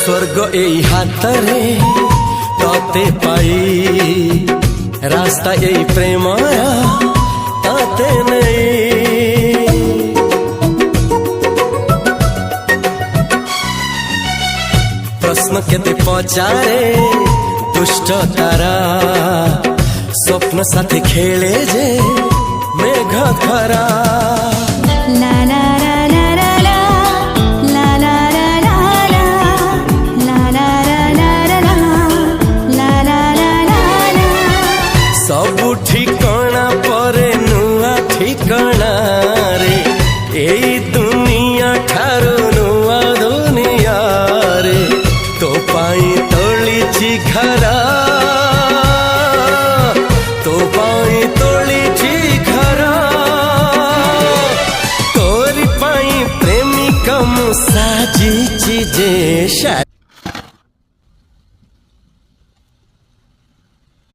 स्वर्ग एई हातरे तते पाई रास्ता एई प्रेमया ताते नहीं। प्रश्न केते पचारे दुष्ट तारा स्वप्न साथी खेले जे मेघ खरा। ला ला ला ला ला ला ला ला ला ला ला ला ला ला। सबु ठिकाना परे नुआ ठिकाना रे एई दुनिया ठारू नुआ दुनिया रे। तो पाई तोलिछि घरा तो पाई तोलिछि घरा तोरी पाई प्रेमिका मु साजिछि जे